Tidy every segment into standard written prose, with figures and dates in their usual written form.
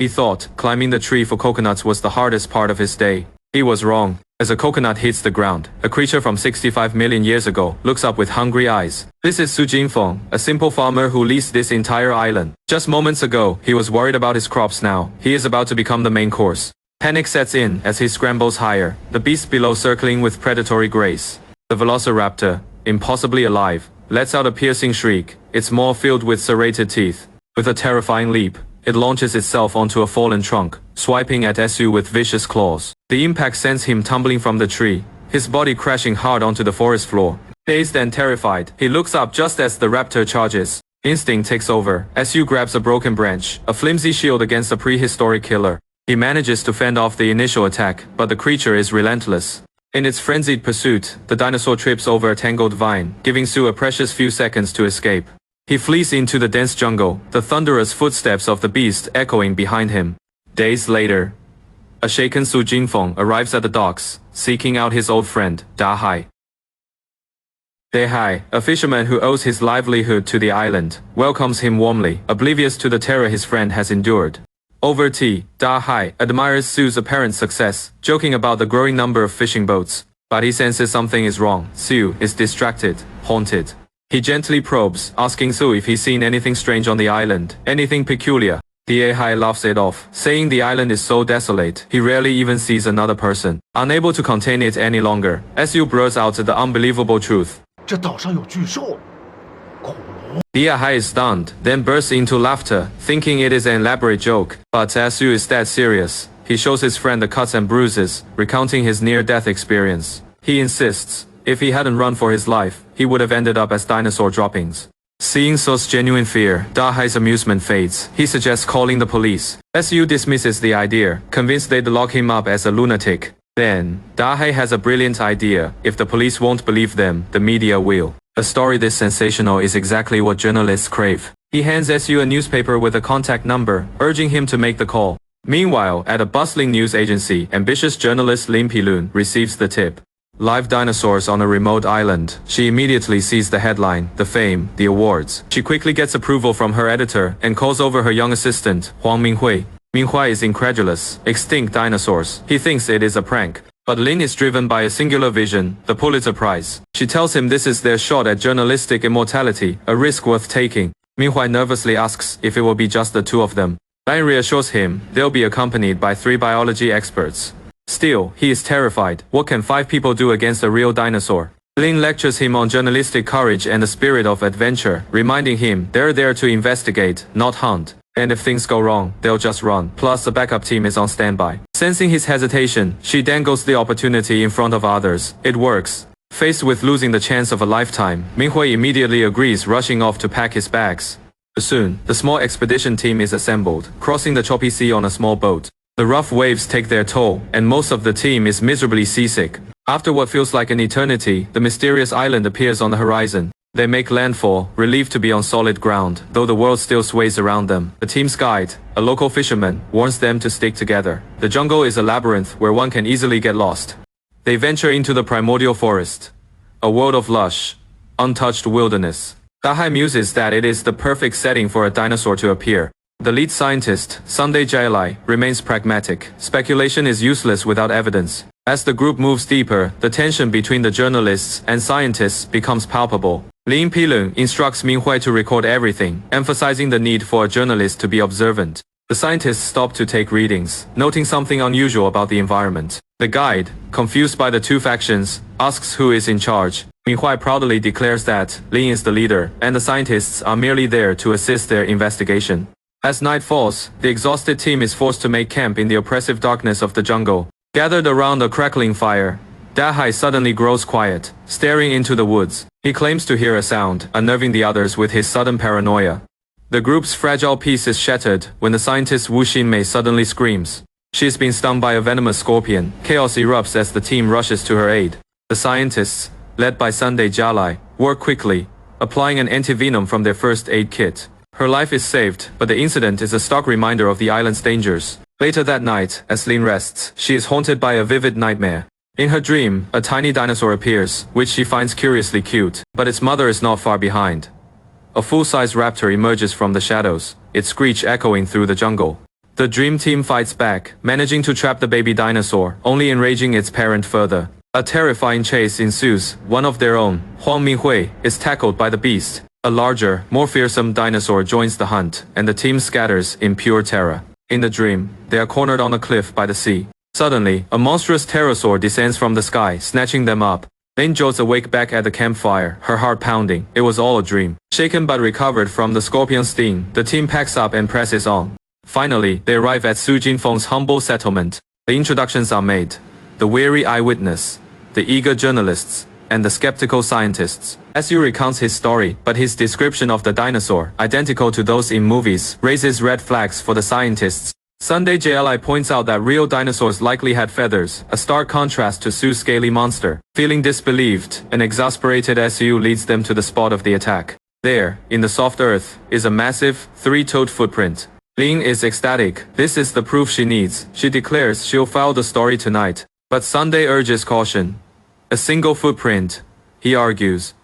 He thought climbing the tree for coconuts was the hardest part of his day. He was wrong. As a coconut hits the ground, a creature from 65 million years ago looks up with hungry eyes. This is Su Jinfeng, a simple farmer who leased this entire island. Just moments ago, he was worried about his crops. Now he is about to become the main course. Panic sets in as he scrambles higher, the beast below circling with predatory grace. The velociraptor, impossibly alive, lets out a piercing shriek, its maw filled with serrated teeth. With a terrifying leap, it launches itself onto a fallen trunk, swiping at Su with vicious claws. The impact sends him tumbling from the tree, his body crashing hard onto the forest floor. Dazed and terrified, he looks up just as the raptor charges. Instinct takes over. Su grabs a broken branch, a flimsy shield against a prehistoric killer. He manages to fend off the initial attack, but the creature is relentless. In its frenzied pursuit, the dinosaur trips over a tangled vine, giving Su a precious few seconds to escape. He flees into the dense jungle, the thunderous footsteps of the beast echoing behind him. Days later, a shaken Su Jinfeng arrives at the docks, seeking out his old friend, Dahai. Dahai, a fisherman who owes his livelihood to the island, welcomes him warmly, oblivious to the terror his friend has endured. Over tea, Dahai admires Su's apparent success, joking about the growing number of fishing boats. But he senses something is wrong. Su is distracted, haunted. He gently probes, asking Su if he's seen anything strange on the island, anything peculiar. Dahai laughs it off, saying the island is so desolate, he rarely even sees another person. Unable to contain it any longer, Su blurts out the unbelievable truth. 这岛上有巨兽，恐龙。 Dahai is stunned, then bursts into laughter, thinking it is an elaborate joke. But Su is dead serious. He shows his friend the cuts and bruises, recounting his near-death experience. He insists, if he hadn't run for his life, he would have ended up as dinosaur droppings. Seeing Su's genuine fear, Dahai's amusement fades. He suggests calling the police. Su dismisses the idea, convinced they'd lock him up as a lunatic. Then, Dahai has a brilliant idea. If the police won't believe them, the media will. A story this sensational is exactly what journalists crave. He hands Su a newspaper with a contact number, urging him to make the call. Meanwhile, at a bustling news agency, ambitious journalist Lin Pilun receives the tip. Live dinosaurs on a remote island. She immediately sees the headline, the fame, the awards. She quickly gets approval from her editor and calls over her young assistant, Huang Minghui. Minghui is incredulous. Extinct dinosaurs. He thinks it is a prank. But Lin is driven by a singular vision, the Pulitzer Prize. She tells him this is their shot at journalistic immortality, a risk worth taking. Minghui nervously asks if it will be just the two of them. Lin reassures him they'll be accompanied by 3 biology experts. Still, he is terrified. What can 5 people do against a real dinosaur? Lin lectures him on journalistic courage and the spirit of adventure, reminding him they're there to investigate, not hunt. And if things go wrong, they'll just run. Plus, a backup team is on standby. Sensing his hesitation, she dangles the opportunity in front of others. It works. Faced with losing the chance of a lifetime, Minghui immediately agrees, rushing off to pack his bags. Soon, the small expedition team is assembled, crossing the choppy sea on a small boat. The rough waves take their toll, and most of the team is miserably seasick. After what feels like an eternity, the mysterious island appears on the horizon. They make landfall, relieved to be on solid ground, though the world still sways around them. The team's guide, a local fisherman, warns them to stick together. The jungle is a labyrinth where one can easily get lost. They venture into the primordial forest, a world of lush, untouched wilderness. Dahai muses that it is the perfect setting for a dinosaur to appear. The lead scientist, Sunday Jailai, remains pragmatic. Speculation is useless without evidence. As the group moves deeper, the tension between the journalists and scientists becomes palpable. Lin Pilun instructs Minghui to record everything, emphasizing the need for a journalist to be observant. The scientists stop to take readings, noting something unusual about the environment. The guide, confused by the 2 factions, asks who is in charge. Minghui proudly declares that Lin is the leader, and the scientists are merely there to assist their investigation. As night falls, the exhausted team is forced to make camp in the oppressive darkness of the jungle. Gathered around a crackling fire, Dahai suddenly grows quiet, staring into the woods. He claims to hear a sound, unnerving the others with his sudden paranoia. The group's fragile peace is shattered when the scientist Wu Xinmei suddenly screams. She's been stung by a venomous scorpion. Chaos erupts as the team rushes to her aid. The scientists, led by Sunday Jalai, work quickly, applying an antivenom from their first aid kit. Her life is saved, but the incident is a stark reminder of the island's dangers. Later that night, as Lin rests, she is haunted by a vivid nightmare. In her dream, a tiny dinosaur appears, which she finds curiously cute, but its mother is not far behind. A full-size raptor emerges from the shadows, its screech echoing through the jungle. The dream team fights back, managing to trap the baby dinosaur, only enraging its parent further. A terrifying chase ensues. One of their own, Huang Minghui, is tackled by the beast. A larger, more fearsome dinosaur joins the hunt, and the team scatters in pure terror. In the dream, they are cornered on a cliff by the sea. Suddenly, a monstrous pterosaur descends from the sky, snatching them up. Lin jolts awake back at the campfire, her heart pounding. It was all a dream. Shaken but recovered from the scorpion sting, the team packs up and presses on. Finally, they arrive at Su Jinfeng's humble settlement. The introductions are made. The weary eyewitness, the eager journalists, and the skeptical scientists. Su recounts his story, but his description of the dinosaur, identical to those in movies, raises red flags for the scientists. Sunday JLI points out that real dinosaurs likely had feathers, a stark contrast to Su's scaly monster. Feeling disbelieved and exasperated, Su leads them to the spot of the attack. There, in the soft earth, is a massive, three-toed footprint. Lin is ecstatic. This is the proof she needs. She declares she'll file the story tonight. But Sunday urges caution. A single footprint, he argues,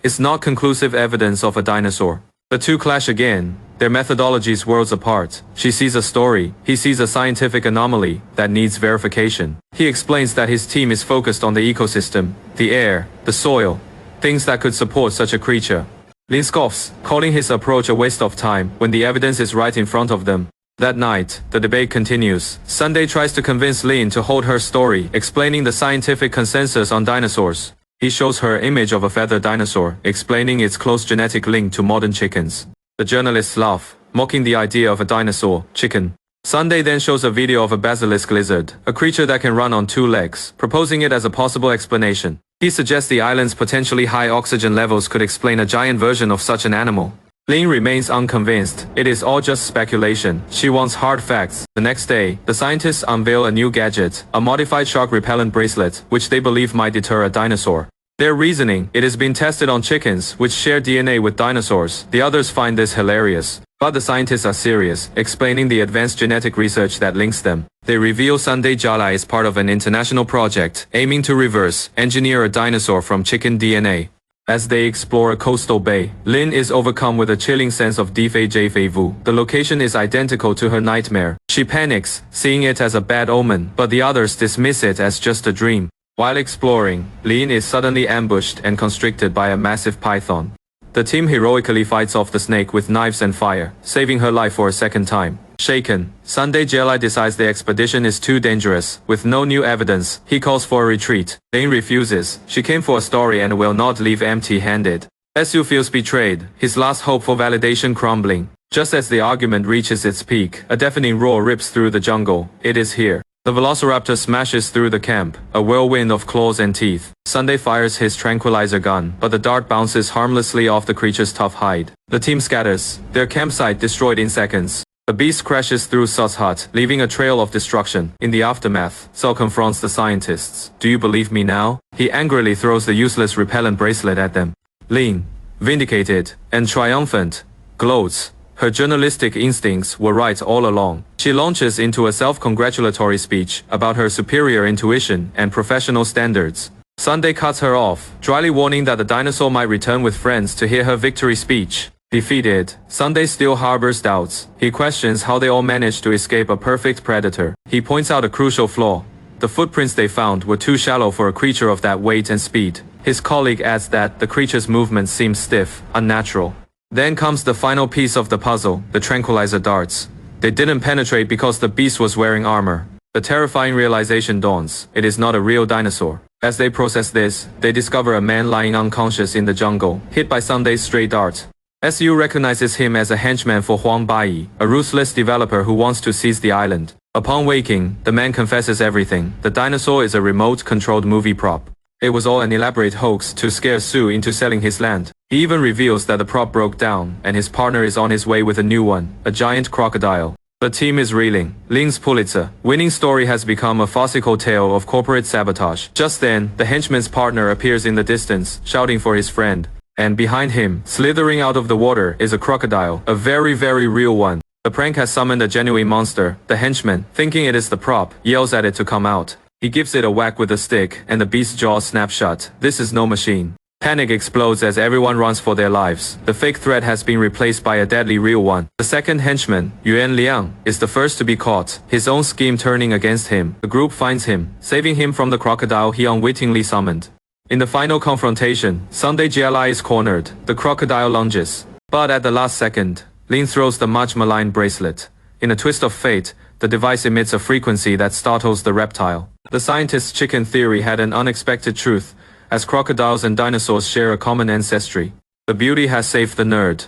is not conclusive evidence of a dinosaur. The two clash again, their methodologies worlds apart. She sees a story, he sees a scientific anomaly that needs verification. He explains that his team is focused on the ecosystem, the air, the soil, things that could support such a creature. Lin scoffs, calling his approach a waste of time when the evidence is right in front of them. That night, the debate continues. Sunday tries to convince Lin to hold her story, explaining the scientific consensus on dinosaurs. He shows her image of a feathered dinosaur, explaining its close genetic link to modern chickens. The journalists laugh, mocking the idea of a dinosaur, chicken. Sunday then shows a video of a basilisk lizard, a creature that can run on two legs, proposing it as a possible explanation. He suggests the island's potentially high oxygen levels could explain a giant version of such an animal. Lin remains unconvinced. It is all just speculation. She wants hard facts. The next day, the scientists unveil a new gadget, a modified shark repellent bracelet, which they believe might deter a dinosaur. Their reasoning, it has been tested on chickens, which share DNA with dinosaurs. The others find this hilarious. But the scientists are serious, explaining the advanced genetic research that links them. They reveal Sunday Jala is part of an international project, aiming to reverse engineer a dinosaur from chicken DNA. As they explore a coastal bay, Lin is overcome with a chilling sense of déjà vu. The location is identical to her nightmare. She panics, seeing it as a bad omen, but the others dismiss it as just a dream. While exploring, Lin is suddenly ambushed and constricted by a massive python. The team heroically fights off the snake with knives and fire, saving her life for a second time. Shaken, Sunday Jedi decides the expedition is too dangerous. With no new evidence, he calls for a retreat. Lin refuses. She came for a story and will not leave empty-handed. Su feels betrayed, his last hope for validation crumbling. Just as the argument reaches its peak, a deafening roar rips through the jungle. It is here. The velociraptor smashes through the camp, a whirlwind of claws and teeth. Sunday fires his tranquilizer gun, but the dart bounces harmlessly off the creature's tough hide. The team scatters, their campsite destroyed in seconds. The beast crashes through Su's hut, leaving a trail of destruction. In the aftermath, Su confronts the scientists. Do you believe me now? He angrily throws the useless repellent bracelet at them. Lin, vindicated and triumphant, gloats. Her journalistic instincts were right all along. She launches into a self-congratulatory speech about her superior intuition and professional standards. Sunday cuts her off, dryly warning that the dinosaur might return with friends to hear her victory speech. Defeated, Sunday still harbors doubts. He questions how they all managed to escape a perfect predator. He points out a crucial flaw. The footprints they found were too shallow for a creature of that weight and speed. His colleague adds that the creature's movements seem stiff, unnatural. Then comes the final piece of the puzzle, the tranquilizer darts. They didn't penetrate because the beast was wearing armor. The terrifying realization dawns. It is not a real dinosaur. As they process this, they discover a man lying unconscious in the jungle, hit by Sunday's stray dart. Su recognizes him as a henchman for Huang Baiyi, a ruthless developer who wants to seize the island. Upon waking, the man confesses everything. The dinosaur is a remote-controlled movie prop. It was all an elaborate hoax to scare Su into selling his land. He even reveals that the prop broke down, and his partner is on his way with a new one, a giant crocodile. The team is reeling. Lin's Pulitzer-winning story has become a farcical tale of corporate sabotage. Just then, the henchman's partner appears in the distance, shouting for his friend. And behind him, slithering out of the water, is a crocodile, a very, very real one. The prank has summoned a genuine monster. The henchman, thinking it is the prop, yells at it to come out. He gives it a whack with a stick, and the beast's jaws snap shut. This is no machine. Panic explodes as everyone runs for their lives. The fake threat has been replaced by a deadly real one. The second henchman, Yuan Liang, is the first to be caught, his own scheme turning against him. The group finds him, saving him from the crocodile he unwittingly summoned. In the final confrontation, Sunday GLI is cornered. The crocodile lunges. But at the last second, Lin throws the much maligned bracelet. In a twist of fate, the device emits a frequency that startles the reptile. The scientist's chicken theory had an unexpected truth, as crocodiles and dinosaurs share a common ancestry. The beauty has saved the nerd.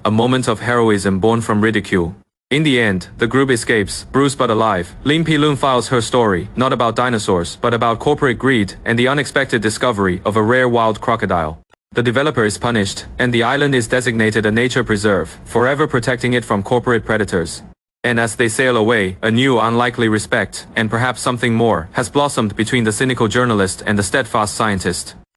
A moment of heroism born from ridicule. In the end, the group escapes, bruised but alive. Lin Pilun files her story, not about dinosaurs, but about corporate greed and the unexpected discovery of a rare wild crocodile. The developer is punished, and the island is designated a nature preserve, forever protecting it from corporate predators. And as they sail away, a new unlikely respect, and perhaps something more, has blossomed between the cynical journalist and the steadfast scientist.